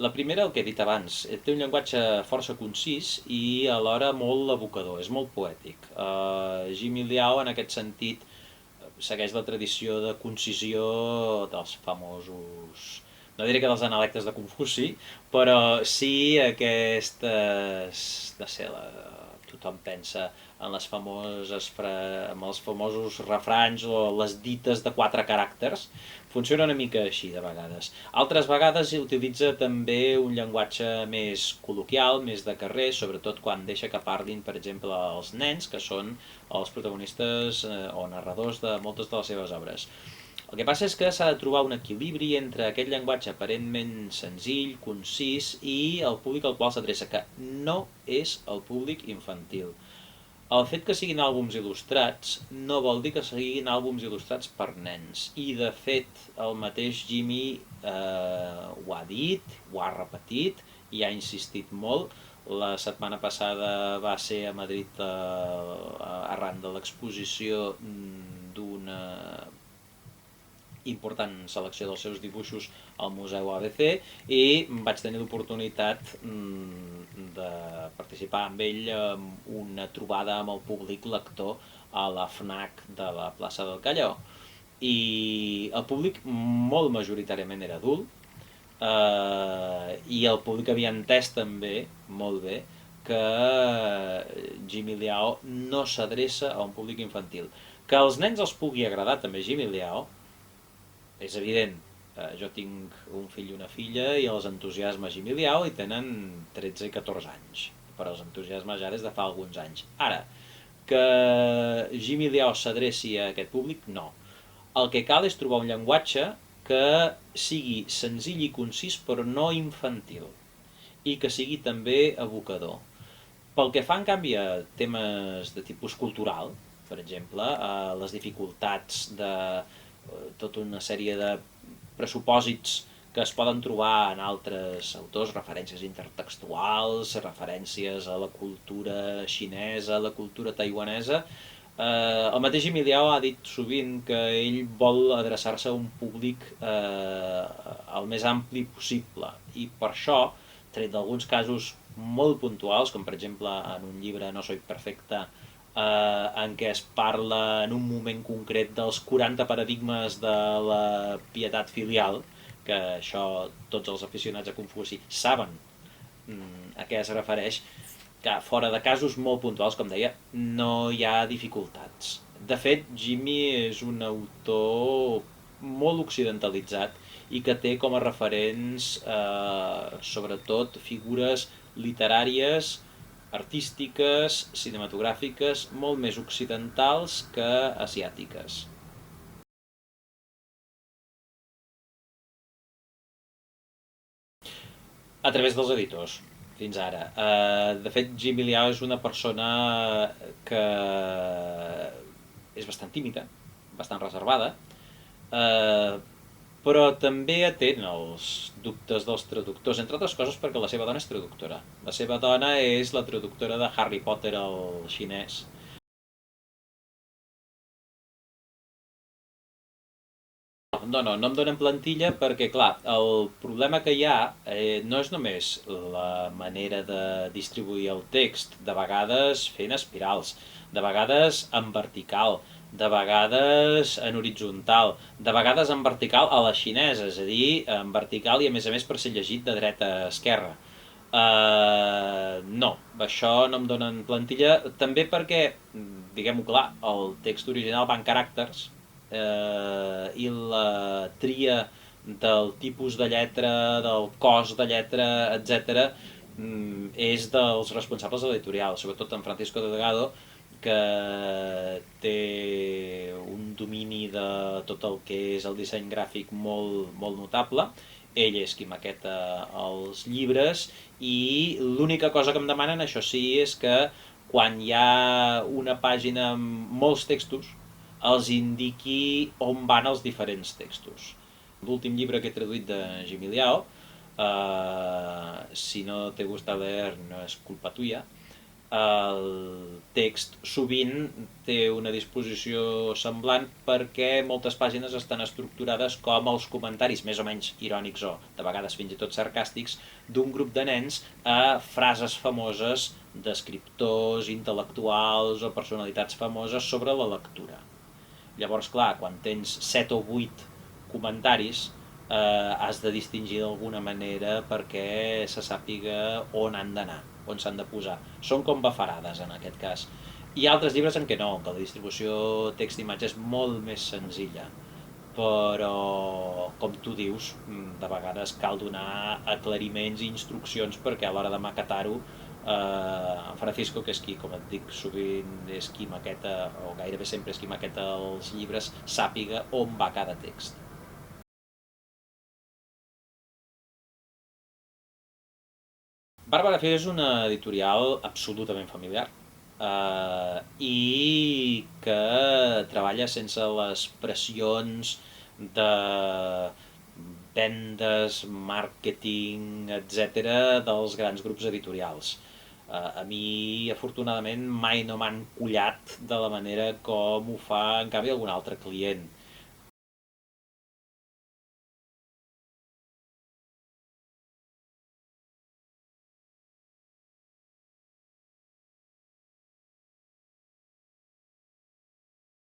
La primera, el que he dit abans, té un llenguatge força concís i alhora molt evocador, és molt poètic. Jimmy Liao, en aquest sentit, segueix la tradició de concisió dels famosos, no diré que dels analectes de Confuci, però sí aquestes, de ser la, tothom pensa en les famoses en els famosos refranys o les dites de quatre caràcters. Funciona una mica així de vegades. Altres vegades utilitza també un llenguatge més col·loquial, més de carrer, sobretot quan deixa que parlin, per exemple, els nens, que són els protagonistes o narradors de moltes de les seves obres. El que passa és que s'ha de trobar un equilibri entre aquest llenguatge aparentment senzill, concís i el públic al qual s'adreça, que no és el públic infantil. El fet que siguin àlbums il·lustrats no vol dir que siguin àlbums il·lustrats per nens. I, de fet, el mateix Jimmy ho ha dit, ho ha repetit i ha insistit molt. La setmana passada va ser a Madrid arran de l'exposició d'una important selecció dels seus dibuixos al Museu ABC i vaig tenir l'oportunitat de participar amb ell en una trobada amb el públic lector a la FNAC de la plaça del Callao. I el públic molt majoritàriament era adult, i el públic havia entès també molt bé que Jimmy Liao no s'adreça a un públic infantil. Que als nens els pugui agradar també Jimmy Liao és evident. Jo tinc un fill i una filla i els entusiasmes Jimmy Liao i tenen 13 i 14 anys, però els entusiasmes ja des de fa alguns anys. Ara, que Jimmy Liao s'adreci a aquest públic, no. El que cal és trobar un llenguatge que sigui senzill i concís però no infantil i que sigui també evocador. Pel que fa, en canvi, a temes de tipus cultural, per exemple, a les dificultats de tota una sèrie de pressupòsits que es poden trobar en altres autors, referències intertextuals, referències a la cultura xinesa, a la cultura taiwanesa. El mateix Emiliao ha dit sovint que ell vol adreçar-se a un públic el més ampli possible i per això, tret d'alguns casos molt puntuals, com per exemple en un llibre No soy perfecta, en què es parla en un moment concret dels 40 paradigmes de la pietat filial, que això tots els aficionats a Confuci saben a què es refereix, que fora de casos molt puntuals, com deia, no hi ha dificultats. De fet, Jimmy és un autor molt occidentalitzat i que té com a referents sobretot figures literàries, artístiques, cinematogràfiques, molt més occidentals que asiàtiques. A través dels editors, fins ara. De fet, Jimmy Liao és una persona que és bastant tímida, bastant reservada, eh, però també atén els dubtes dels traductors, entre altres coses perquè la seva dona és traductora. La seva dona és la traductora de Harry Potter al xinès. No em donen plantilla perquè, clar, el problema que hi ha no és només la manera de distribuir el text, de vegades fent espirals, de vegades en vertical, de vegades en horitzontal, de vegades en vertical a la xinesa, és a dir, en vertical i a més per ser llegit de dreta a esquerra. No, això no em donen plantilla, també perquè, diguem-ho clar, el text original va en caràcters, i la tria del tipus de lletra, del cos de lletra, etc., és dels responsables de l'editorial, sobretot en Francisco Delgado, que té un domini de tot el que és el disseny gràfic molt, molt notable. Ell és qui maqueta els llibres i l'única cosa que em demanen, això sí, és que quan hi ha una pàgina amb molts textos, els indiqui on van els diferents textos. L'últim llibre que he traduït de Jimmy Liao, si no te gusta leer no és culpa tuya, el text sovint té una disposició semblant perquè moltes pàgines estan estructurades com els comentaris més o menys irònics o de vegades fins i tot sarcàstics d'un grup de nens a frases famoses d'escriptors, intel·lectuals o personalitats famoses sobre la lectura. Llavors, clar, quan tens 7 o 8 comentaris, has de distingir d'alguna manera perquè se sàpiga on han d'anar, on s'han de posar. Són com bafarades, en aquest cas. Hi ha altres llibres en què no, que la distribució text-imatge és molt més senzilla, però, com tu dius, de vegades cal donar aclariments i instruccions perquè a l'hora de maquetar-ho en Francisco, que és qui, com et dic, sovint és qui maqueta, o gairebé sempre és qui maqueta els llibres, sàpiga on va cada text. Bàrbara Fer és una editorial absolutament familiar i que treballa sense les pressions de vendes, màrqueting, etc. dels grans grups editorials. A mi, afortunadament, mai no m'han collat de la manera com ho fa, en canvi, algun altre client.